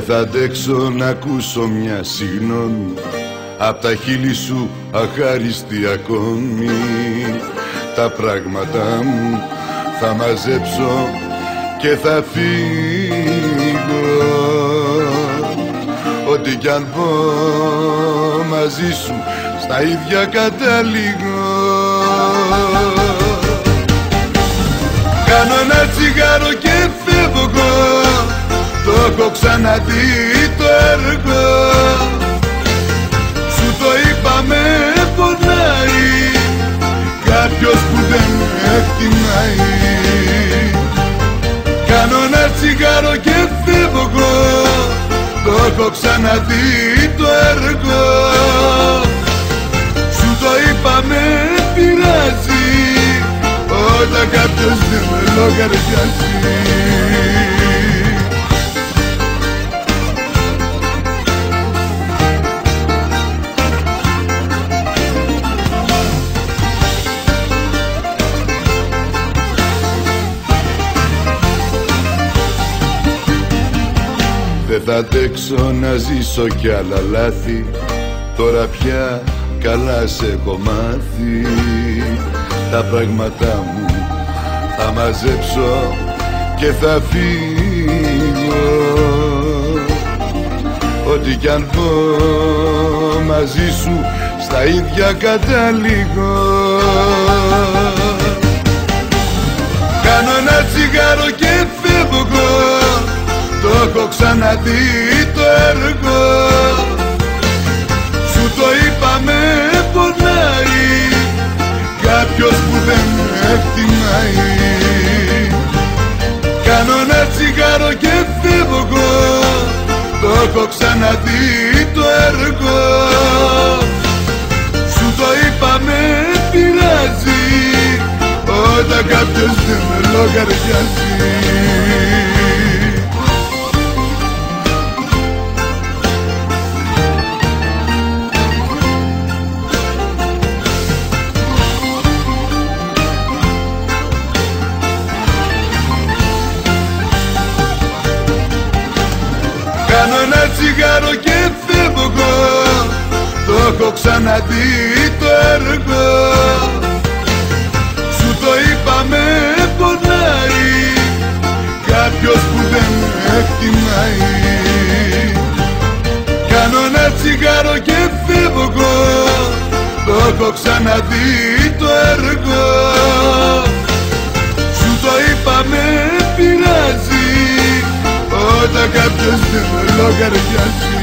Δεν θα αντέξω να ακούσω μια συγγνώμη απ' τα χείλη σου αχάριστη ακόμη. Τα πράγματά μου θα μαζέψω και θα φύγω. Ό,τι κι αν πω μαζί σου στα ίδια καταλήγω. Κάνω ένα τσιγάρο και φεύγω, το έχω ξαναδεί το έργο. Σου το είπα με πονάει κάποιος που δεν με εκτιμάει. Κάνω ένα τσιγάρο και φεύγω, το έχω ξαναδεί το έργο. Σου το είπα με πειράζει όταν κάποιος δεν με λογαριάζει. Δεν θα αντέξω να ζήσω κι άλλα λάθη, τώρα πια καλά σε έχω μάθει. Τα πράγματά μου θα μαζέψω και θα φύγω. Ό,τι κι αν πω μαζί σου στα ίδια καταλήγω. Κάνω ένα τσιγάρο και φεύγω, το έχω ξαναδεί το έργο. Σου το είπα με πονάει κάποιος που δεν με εκτιμάει. Κάνω ένα τσιγάρο και φεύγω, το έχω ξαναδεί το έργο. Σου το είπα με πειράζει όταν κάποιος δεν με λογαριάζει. Κάνω ένα τσιγάρο και φεύγω, το έχω ξαναδεί το έργο. Σου το είπα με πονάει κάποιος που δεν με εκτιμάει. Κάνω ένα τσιγάρο και φεύγω, το έχω ξαναδεί το έργο. Σου το είπα με πειράζει όταν κάποιος δεν με λογαριάζει.